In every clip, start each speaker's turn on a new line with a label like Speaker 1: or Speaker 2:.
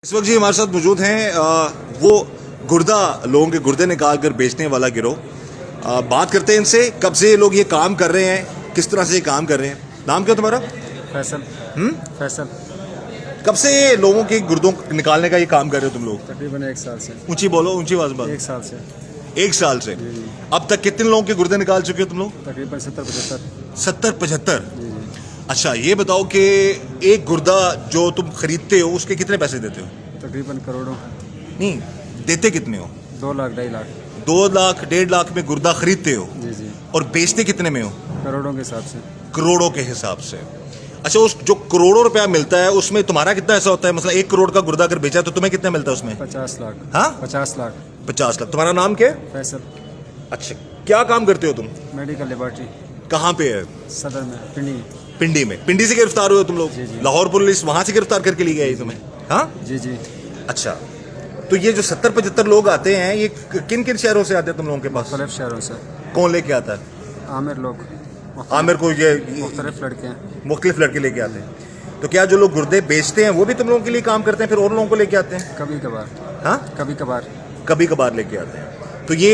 Speaker 1: इस वक्त जी हमारे साथ मौजूद हैं वो गुर्दा लोगों के गुर्दे निकाल कर बेचने वाला गिरोह। बात करते हैं इनसे, कब से ये लोग ये काम कर रहे हैं, किस तरह से ये काम कर रहे हैं। नाम क्या तुम्हारा?
Speaker 2: फैसल। फैसल।
Speaker 1: कब से ये लोगों के गुर्दों निकालने का ये काम कर रहे हो तुम लोग?
Speaker 2: तकरीबन 1 साल से।
Speaker 1: ऊंची बोलो, ऊंची आवाज बात।
Speaker 2: 1 साल से।
Speaker 1: 1 साल से। अब तक कितने लोगों के गुर्दे निकाल चुके हो तुम लोग?
Speaker 2: तकरीबन 70-75।
Speaker 1: 70-75। अच्छा, ये बताओ कि एक गुर्दा जो तुम खरीदते हो उसके कितने पैसे देते हो?
Speaker 2: तकरीबन करोड़ों।
Speaker 1: नहीं, देते कितने हो?
Speaker 2: 2 लाख 2.5 लाख।
Speaker 1: 2 लाख 1.5 लाख में गुर्दा खरीदते हो
Speaker 2: जी जी।
Speaker 1: और बेचते कितने में हो?
Speaker 2: करोड़ों के हिसाब से।
Speaker 1: करोड़ों के हिसाब से। अच्छा, उस जो करोड़ों रुपया मिलता है उसमें तुम्हारा कितना ऐसा होता है? मतलब 1 करोड़ का गुर्दा अगर बेचा तो तुम्हें कितना मिलता है उसमें?
Speaker 2: 50 लाख।
Speaker 1: हाँ,
Speaker 2: 50 लाख।
Speaker 1: 50 लाख। तुम्हारा नाम क्या है?
Speaker 2: फैसल।
Speaker 1: अच्छा, क्या काम करते हो तुम?
Speaker 2: Medical laboratory.
Speaker 1: कहाँ पे है?
Speaker 2: सदर में, पिंडी।
Speaker 1: पिंडी में। पिंडी से गिरफ्तार हुए हो तुम लोग?
Speaker 2: जी, जी।
Speaker 1: लाहौर पुलिस वहां से गिरफ्तार करके ली गई तुम्हें? हाँ
Speaker 2: जी जी।
Speaker 1: अच्छा, तो ये जो 70-75 लोग आते हैं, ये किन किन शहरों से आते हैं तुम लोगों के पास?
Speaker 2: मुख्तलिफ शहरों से।
Speaker 1: कौन लेके आता है?
Speaker 2: आमिर लोग।
Speaker 1: आमिर को ये
Speaker 2: मुख्तलिफ लड़के हैं।
Speaker 1: मुख्तलिफ लड़के लेके आते हैं। तो क्या जो लोग गुर्दे बेचते हैं वो भी तुम लोगों के लिए काम करते हैं, फिर और लोगों को लेके आते हैं?
Speaker 2: कभी कभार।
Speaker 1: हाँ,
Speaker 2: कभी कभार।
Speaker 1: कभी कभार लेके आते हैं। तो ये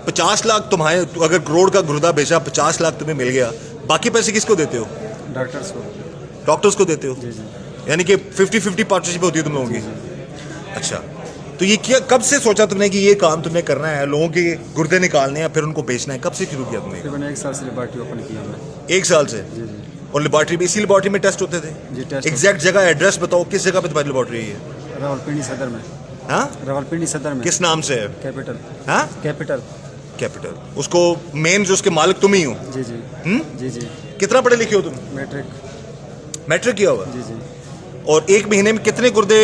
Speaker 1: 50 लाख तुम्हारे, अगर करोड़ का गुर्दा बेचा, 50 लाख तुम्हें मिल गया, बाकी पैसे किसको देते हो?
Speaker 2: डॉक्टर्स को।
Speaker 1: डॉक्टर्स को देते हो?
Speaker 2: जी जी।
Speaker 1: यानी कि 50-50 पार्टनरशिप होती है तुम लोगों की? अच्छा, तो ये क्या, कब से सोचा तुमने कि ये काम तुमने करना है, लोगों के गुर्दे निकालने हैं फिर उनको बेचना है? कब से शुरू किया तुमने?
Speaker 2: तकरीबन 1 साल से लेबॉर्ट्री ओपन की हमने।
Speaker 1: 1 साल से?
Speaker 2: जी जी।
Speaker 1: और लेबॉर्ट्री में, इसी लेबॉर्ट्री में टेस्ट होते थे?
Speaker 2: जी, टेस्ट।
Speaker 1: एग्जैक्ट जगह, एड्रेस बताओ, किस जगह पे तुम्हारी लेबॉर्ट्री है?
Speaker 2: रावलपिंडी सदर में।
Speaker 1: हाँ,
Speaker 2: रावलपिंडी सदर में।
Speaker 1: किस नाम से है?
Speaker 2: कैपिटल।
Speaker 1: हाँ,
Speaker 2: कैपिटल।
Speaker 1: कैपिटल। उसको मेन जो उसके मालिक तुम ही हो?
Speaker 2: जी जी। जी जी।
Speaker 1: कितना पढ़े लिखे हो तुम?
Speaker 2: मैट्रिक।
Speaker 1: मैट्रिक किया हुआ?
Speaker 2: जी जी।
Speaker 1: और एक महीने में कितने गुर्दे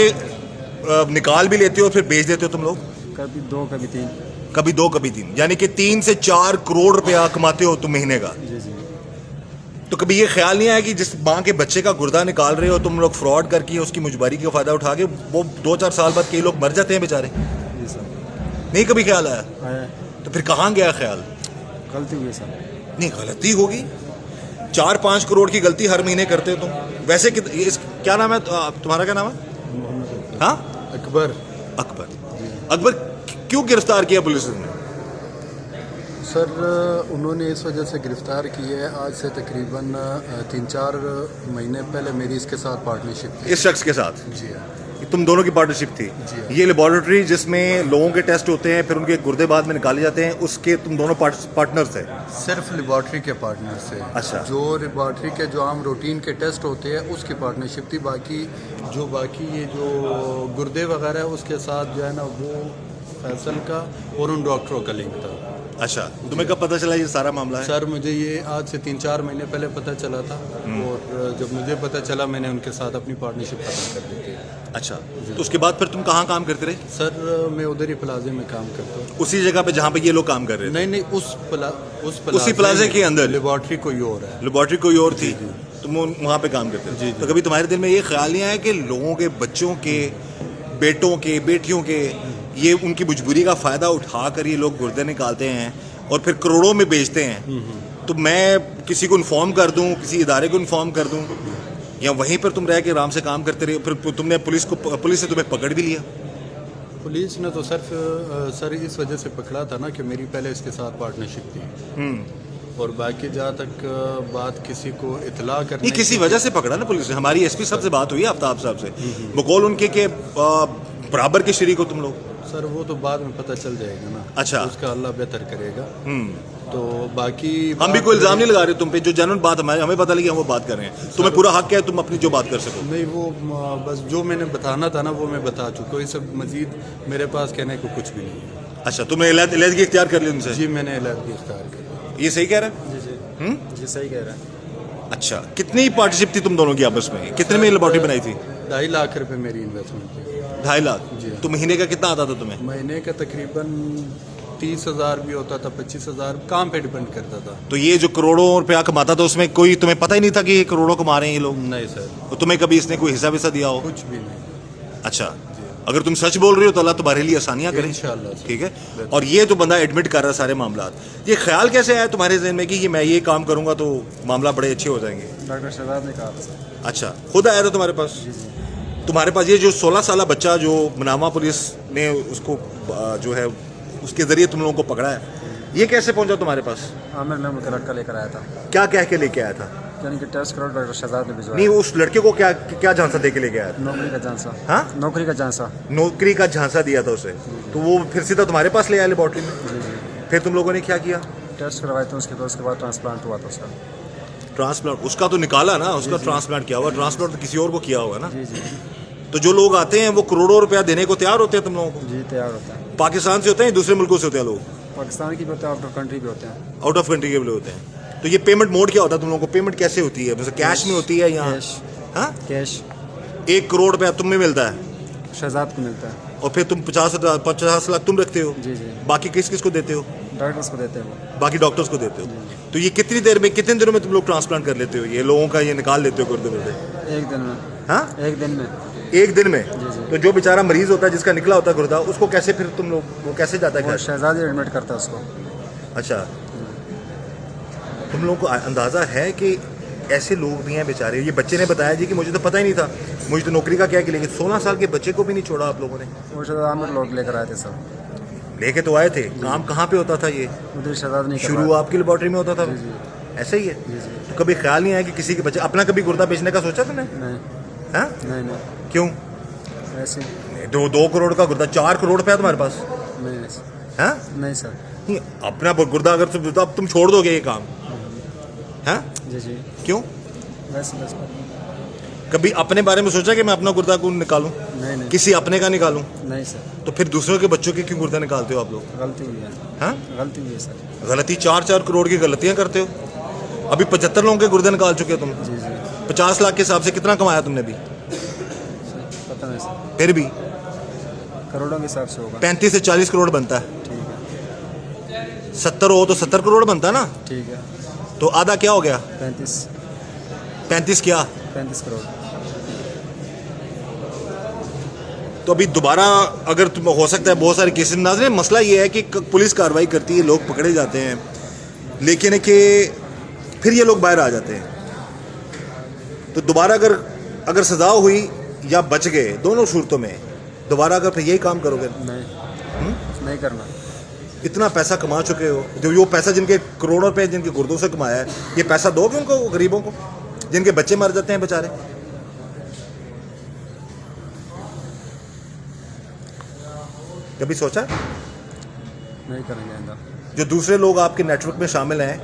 Speaker 1: निकाल भी लेते हो और फिर बेच देते हो तुम लोग?
Speaker 2: कभी 2 कभी 3।
Speaker 1: कभी 2 कभी 3, यानी कि 3 से 4 करोड़ रुपया कमाते हो तुम महीने का।
Speaker 2: जी जी।
Speaker 1: तो कभी ये ख्याल नहीं आया कि जिस माँ के बच्चे का गुर्दा निकाल रहे हो तुम लोग, फ्रॉड करके उसकी मुजबारी का फायदा उठा के वो 2-4 साल बाद कई लोग मर जाते हैं बेचारे?
Speaker 2: जी सर।
Speaker 1: नहीं कभी ख्याल आया?
Speaker 2: आया।
Speaker 1: तो फिर कहाँ गया ख्याल?
Speaker 2: गलती हुई सर।
Speaker 1: नहीं, गलती होगी। 4-5 करोड़ की गलती हर महीने करते हो तुम। वैसे क्या नाम है तुम्हारा? क्या नाम है? हाँ,
Speaker 2: अकबर।
Speaker 1: अकबर। अकबर क्यों गिरफ्तार किया पुलिस ने?
Speaker 3: सर, उन्होंने इस वजह से गिरफ्तार की है, आज से तकरीबन 3-4 महीने पहले मेरी इसके साथ पार्टनरशिप थी।
Speaker 1: इस शख्स के साथ?
Speaker 3: जी हाँ।
Speaker 1: तुम दोनों की पार्टनरशिप थी?
Speaker 3: जी।
Speaker 1: ये लेबोरेटरी जिसमें लोगों के टेस्ट होते हैं फिर उनके गुर्दे बाद में निकाले जाते हैं, उसके तुम दोनों पार्टनर्स हैं?
Speaker 3: सिर्फ लेबॉर्ट्री के पार्टनर से।
Speaker 1: अच्छा।
Speaker 3: जो लेबॉर्ट्री के जो आम रूटीन के टेस्ट होते हैं उसकी पार्टनरशिप थी। बाकी ये जो गुर्दे वगैरह है उसके साथ जो है ना वो फैसल का और उन डॉक्टरों का लिंक था।
Speaker 1: अच्छा, तुम्हें कब पता चला ये सारा मामला है?
Speaker 3: सर, मुझे ये आज से 3-4 महीने पहले पता चला था और जब मुझे पता चला मैंने उनके साथ अपनी पार्टनरशिप खत्म कर दी थी।
Speaker 1: अच्छा, तो उसके बाद फिर तुम कहाँ काम करते रहे?
Speaker 3: सर, मैं उधर ही प्लाजे में काम करता हूँ।
Speaker 1: उसी जगह पे जहाँ पे ये लोग काम कर रहे थे?
Speaker 3: नहीं,
Speaker 1: उसी प्लाजे के अंदर?
Speaker 3: लेबॉर्ट्री कोई और है।
Speaker 1: लेबॉर्ट्री कोई और थी, तुम वहाँ पे काम करते थे? तो कभी तुम्हारे दिल में ये ख्याल नहीं आया कि लोगों के बच्चों के, बेटों के, बेटियों के, ये उनकी मजबूरी का फ़ायदा उठाकर ये लोग गुर्दे निकालते हैं और फिर करोड़ों में बेचते हैं, तो मैं किसी को इन्फॉर्म कर दूं, किसी इदारे को इन्फॉर्म कर दूं, या वहीं पर तुम रह के आराम से काम करते रहे? फिर तुमने पुलिस ने तुम्हें पकड़ भी लिया?
Speaker 3: पुलिस ने तो सर इस वजह से पकड़ा था ना कि मेरी पहले इसके साथ पार्टनरशिप थी और बाकी जहाँ तक बात किसी को इतला करने
Speaker 1: नहीं, किसी वजह से पकड़ा ना पुलिस ने। हमारी एसपी साहब से बात हुई, आफ्ताब साहब से, बकौल उनके के बराबर के शरीक हो तुम लोग?
Speaker 3: सर, वो तो बाद में पता चल जाएगा ना।
Speaker 1: अच्छा।
Speaker 3: उसका अल्लाह बेहतर करेगा। तो बाकी
Speaker 1: हम भी कोई इल्जाम नहीं लगा रहे तुम पे, जो जनरल बात हमें पता लगी हम वो बात कर रहे हैं। तुम्हें पूरा हक है तुम अपनी जो बात कर सको।
Speaker 3: नहीं, वो बस जो मैंने बताना था ना वो मैं बता चुका हूँ। इस मजीद मेरे पास कहने को कुछ भी नहीं है।
Speaker 1: अच्छा, तुमने इलाज की इख्तियार कर ली उनसे?
Speaker 3: जी, मैंने इलाज इख्तियार कर लिया।
Speaker 1: ये सही कह रहा है?
Speaker 2: जी जी। जी सही कह रहा है।
Speaker 1: अच्छा, कितनी पार्टनरशिप थी तुम दोनों की आपस में? कितने में लेबॉर्ट्री बनाई थी?
Speaker 3: 2.5 लाख रुपए मेरी इन्वेस्टमेंट थी।
Speaker 1: 2.5 लाख?
Speaker 3: जी।
Speaker 1: तो महीने का कितना आता था तुम्हें?
Speaker 3: महीने का तकरीबन 30,000 भी होता था, 25,000, काम पे डिपेंड करता था।
Speaker 1: तो ये जो करोड़ों रुपया कमाता था उसमें कोई तुम्हें पता ही नहीं था कि ये करोड़ों कमा रहे हैं ये लोग?
Speaker 3: नहीं सर,
Speaker 1: तो तुम्हें कभी इसने कोई हिस्सा विस्सा दिया हो?
Speaker 3: कुछ भी नहीं।
Speaker 1: अच्छा, अगर तुम सच बोल रहे हो तो अल्लाह तुम्हारे लिए आसानियां करे
Speaker 3: इंशाल्लाह सर।
Speaker 1: ठीक है। और ये तो बंदा एडमिट कर रहा है सारे मामला, ये ख्याल कैसे आया तुम्हारे जहन में कि ये मैं ये काम करूंगा तो मामला बड़े अच्छे हो जाएंगे?
Speaker 2: डॉक्टर शहजाद ने कहा था सर।
Speaker 1: अच्छा, खुद आया था तुम्हारे पास?
Speaker 2: जी जी।
Speaker 1: تمہارے پاس یہ جو 16 سالہ بچہ جو منامہ پولیس نے اس کو جو ہے اس کے ذریعے تم لوگوں کو پکڑا ہے, یہ کیسے پہنچا تمہارے پاس؟
Speaker 2: عامر نام کا لڑکا لے کر آیا تھا,
Speaker 1: کیا کہہ کے لے کے آیا تھا؟
Speaker 2: یعنی کہ ٹیسٹ کرو ڈاکٹر شہزاد نے بھجوایا.
Speaker 1: نہیں, اس لڑکے کو کیا جھانسا دے کے لے کے آیا تھا؟
Speaker 2: نوکری کا جھانسا.
Speaker 1: ہاں,
Speaker 2: نوکری کا جھانسا.
Speaker 1: نوکری کا جھانسا دیا تھا اسے, تو وہ پھر سیدھا تمہارے پاس لے آیا لیبارٹری میں.
Speaker 2: جی جی,
Speaker 1: پھر تم لوگوں نے کیا کیا؟
Speaker 2: ٹیسٹ کروائے تھے, اس کے بعد ٹرانسپلانٹ ہوا تھا اس کا.
Speaker 1: ٹرانسپلانٹ اس کا تو نکالا نا, اس کا ٹرانسپلانٹ کیا ہوا؟ ٹرانسپلانٹ تو کسی اور کو کیا ہوگا نا.
Speaker 2: جی جی
Speaker 1: تو جو لوگ آتے ہیں وہ کروڑوں روپیہ دینے کو تیار ہوتے ہیں تم لوگوں کو؟
Speaker 2: جی, تیار ہوتا ہے.
Speaker 1: پاکستان سے ہوتے ہیں, دوسرے ملکوں سے ہوتے ہیں لوگ؟
Speaker 2: پاکستان کی بھی ہوتے ہیں, آؤٹ آف کنٹری بھی ہوتے ہیں.
Speaker 1: آؤٹ آف کنٹری کے بھی ہوتے ہیں. تو یہ پیمنٹ موڈ کیا ہوتا ہے تم لوگوں کو؟ پیمنٹ کیسے ہوتی ہے؟ جیسے کیش میں ہوتی ہے یا
Speaker 2: کیش.
Speaker 1: ہاں,
Speaker 2: کیش
Speaker 1: 1 کروڑ روپیہ تم میں ملتا ہے
Speaker 2: شہزاد کو ملتا ہے.
Speaker 1: اور پھر تم 50 لاکھ تم رکھتے ہو.
Speaker 2: جی جی,
Speaker 1: باقی کس کو دیتے ہو؟
Speaker 2: ڈاکٹرس کو دیتے ہیں وہ.
Speaker 1: باقی ڈاکٹرز کو دیتے ہو. تو یہ کتنی دیر میں, کتنے دنوں میں تم لوگ ٹرانسپلانٹ کر لیتے ہو یہ لوگوں کا, یہ نکال لیتے ہو گردے وردے؟
Speaker 2: 1 دن میں.
Speaker 1: ہاں,
Speaker 2: 1 دن میں.
Speaker 1: 1 دن میں.
Speaker 2: جی جی,
Speaker 1: تو جو بیچارہ مریض ہوتا ہے جس کا نکلا ہوتا ہے گردہ, اس کو کیسے پھر تم لوگ, وہ کیسے جاتا ہے
Speaker 2: وہ
Speaker 1: گھر؟
Speaker 2: شہزاد ہی ایڈمٹ کرتا ہے اس کو.
Speaker 1: اچھا, تم لوگوں کو اندازہ ہے کہ ایسے لوگ بھی ہیں بیچارے؟ یہ بچے نے بتایا جی کہ مجھے تو پتہ ہی نہیں تھا, مجھے تو نوکری کا کیا کہ, لیکن 16 سال کے بچے کو بھی نہیں چھوڑا آپ لوگوں نے.
Speaker 2: وہ شہزاد عامر لوگ لے کر آئے تھے سب.
Speaker 1: لے کے تو آئے تھے, کام کہاں پہ ہوتا تھا یہ؟
Speaker 2: ادھر شہزاد نہیں
Speaker 1: شروع آپ کی لیبارٹری میں ہوتا تھا؟
Speaker 2: جی جی
Speaker 1: ایسا ہی ہے.
Speaker 2: جی جی.
Speaker 1: تو کبھی خیال نہیں آیا کہ کسی کے بچے, اپنا کبھی گردہ بیچنے کا سوچا تم نے؟
Speaker 2: نہیں
Speaker 1: ہاں,
Speaker 2: نہیں نہیں,
Speaker 1: کیوں؟
Speaker 2: ایسے
Speaker 1: 2 کروڑ کا گردہ, 4 کروڑ روپیہ تمہارے پاس؟
Speaker 2: نہیں ایسے.
Speaker 1: ہاں,
Speaker 2: نہیں سر.
Speaker 1: نہیں, اپنا گردہ اگر تم چھوڑ دو گے یہ کام؟ ہاں,
Speaker 2: جی جی,
Speaker 1: کیوں؟
Speaker 2: ویسے بس.
Speaker 1: کبھی اپنے بارے میں سوچا کہ میں اپنا گردہ کیوں نکالوں,
Speaker 2: نہیں نہیں
Speaker 1: کسی اپنے کا نکالوں؟
Speaker 2: نہیں سر,
Speaker 1: تو پھر دوسروں کے بچوں کے کیوں گردہ نکالتے ہو آپ لوگ؟
Speaker 2: غلطی ہوئی ہے.
Speaker 1: ہاں,
Speaker 2: غلطی ہوئی ہے سر.
Speaker 1: غلطی 4 کروڑ کی غلطیاں کرتے ہو. ابھی 75 لوگوں کے گردے نکال چکے ہو تم.
Speaker 2: جی جی,
Speaker 1: 50 لاکھ کے حساب سے کتنا کمایا تم نے ابھی؟
Speaker 2: پتہ نہیں سر,
Speaker 1: پھر بھی
Speaker 2: کروڑوں کے حساب سے ہوگا.
Speaker 1: 35 سے 40 کروڑ بنتا ہے.
Speaker 2: ٹھیک ہے.
Speaker 1: 70 ہو تو 70 کروڑ بنتا ہے نا.
Speaker 2: ٹھیک ہے.
Speaker 1: تو آدھا کیا ہو گیا؟ 35 کیا؟
Speaker 2: 35 کروڑ.
Speaker 1: تو ابھی دوبارہ اگر تم, ہو سکتا ہے بہت سارے کیسز ناظرین, مسئلہ یہ ہے کہ پولیس کارروائی کرتی ہے, لوگ پکڑے جاتے ہیں, لیکن ہے کہ پھر یہ لوگ باہر آ جاتے ہیں. تو دوبارہ اگر سزا ہوئی یا بچ گئے, دونوں صورتوں میں دوبارہ اگر پھر یہی کام کرو گے؟
Speaker 2: نہیں کرنا.
Speaker 1: اتنا پیسہ کما چکے ہو, جو وہ پیسہ جن کے کروڑوں روپے جن کے گردوں سے کمایا ہے, یہ پیسہ دو گے ان کو, غریبوں کو جن کے بچے مر جاتے ہیں بیچارے؟ کبھی سوچا؟
Speaker 2: نہیں کریں گے آئندہ.
Speaker 1: جو دوسرے لوگ آپ کے نیٹ ورک میں شامل ہیں,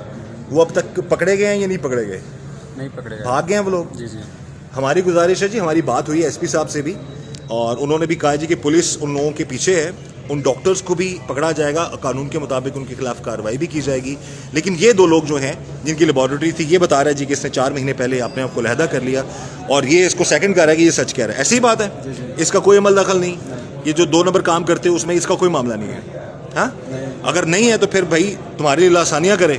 Speaker 1: وہ اب تک پکڑے گئے ہیں یا نہیں پکڑے گئے؟
Speaker 2: نہیں پکڑے گا.
Speaker 1: بھاگ گئے ہیں وہ لوگ؟
Speaker 2: جی جی.
Speaker 1: ہماری گزارش ہے جی, ہماری بات ہوئی ہے ایس پی صاحب سے بھی, اور انہوں نے بھی کہا جی کہ پولیس ان لوگوں کے پیچھے ہے, ان ڈاکٹرز کو بھی پکڑا جائے گا, قانون کے مطابق ان کے خلاف کارروائی بھی کی جائے گی. لیکن یہ 2 لوگ جو ہیں جن کی لیبارٹری تھی, یہ بتا رہا ہے جی کہ اس نے 4 مہینے پہلے اپنے آپ کو علیحدہ کر لیا, اور یہ اس کو سیکنڈ کہہ رہا ہے کہ یہ سچ کہہ رہا ہے. ایسی ہی بات ہے, اس کا کوئی عمل دخل نہیں. یہ جو 2 نمبر کام کرتے ہیں اس میں اس کا کوئی معاملہ نہیں ہے. ہاں, اگر نہیں ہے تو پھر بھائی تمہارے لیے آسانیاں کرے,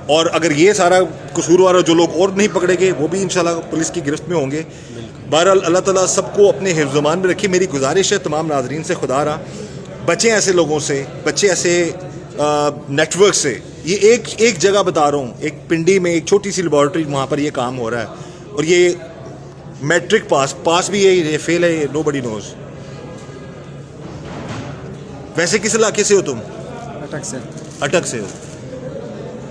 Speaker 1: اور اگر یہ سارا قصوروار جو لوگ اور نہیں پکڑے گئے وہ بھی انشاءاللہ پولیس کی گرفت میں ہوں گے. بہرحال اللہ تعالیٰ سب کو اپنے حفظ امان میں رکھے. میری گزارش ہے تمام ناظرین سے, خدا رہا بچیں ایسے لوگوں سے, بچے ایسے نیٹ ورک سے. یہ ایک جگہ بتا رہا ہوں, ایک پنڈی میں ایک چھوٹی سی لیبارٹری, وہاں پر یہ کام ہو رہا ہے, اور یہ میٹرک پاس بھی ہے, یہ فیل ہے, یہ نو بڈی نوز. ویسے کس علاقے سے ہو تم؟
Speaker 2: اٹک سے.
Speaker 1: اٹک سے ہو.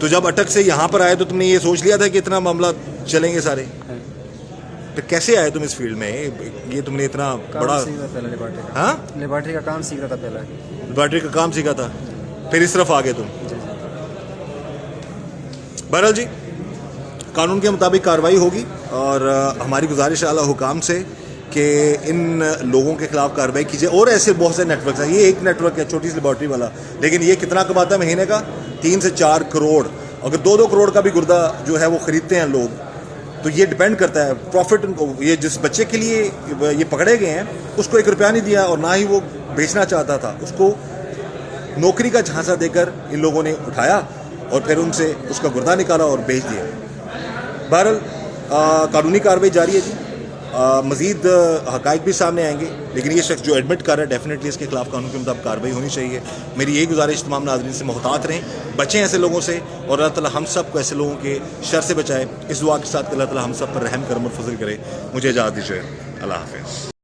Speaker 1: تو جب اٹک سے یہاں پر آئے تو تم نے یہ سوچ لیا تھا کہ اتنا معاملہ چلیں گے سارے؟ تو کیسے آئے تم اس فیلڈ میں؟ یہ تم نے اتنا بڑا, ہاں,
Speaker 2: لیبارٹری کا کام سیکھ رہا تھا پہلے.
Speaker 1: لیبارٹری کا کام سیکھا تھا, پھر اس طرف آ گئے تم.
Speaker 2: جی جی.
Speaker 1: بہرحال جی, قانون کے مطابق کارروائی ہوگی, اور ہماری گزارش اعلیٰ حکام سے کہ ان لوگوں کے خلاف کارروائی کی جائے. اور ایسے بہت سے نیٹ ورکس ہیں, یہ ایک نیٹ ورک ہے چھوٹی سی لیبارٹری والا, لیکن یہ کتنا کماتا ہے مہینے کا؟ 3 سے 4 کروڑ. اگر 2 کروڑ کا بھی گردہ جو ہے وہ خریدتے ہیں لوگ, تو یہ ڈپینڈ کرتا ہے پروفٹ ان کو. یہ جس بچے کے لیے یہ پکڑے گئے ہیں اس کو 1 روپیہ نہیں دیا, اور نہ ہی وہ بیچنا چاہتا تھا, اس کو نوکری کا جھانسا دے کر ان لوگوں نے اٹھایا, اور پھر ان سے اس کا گردہ نکالا اور بیچ دیا. بہرحال قانونی کارروائی جاری ہے جی, مزید حقائق بھی سامنے آئیں گے, لیکن یہ شخص جو ایڈمٹ کر رہا ہے ڈیفینیٹلی اس کے خلاف قانون کے مطابق کارروائی ہونی چاہیے. میری یہی گزارش تمام ناظرین سے, محتاط رہیں, بچیں ایسے لوگوں سے, اور اللہ تعالیٰ ہم سب کو ایسے لوگوں کے شر سے بچائے. اس دعا کے ساتھ کہ اللہ تعالیٰ ہم سب پر رحم کرم اور فضل کرے. مجھے اجازت دیجیے. اللہ حافظ.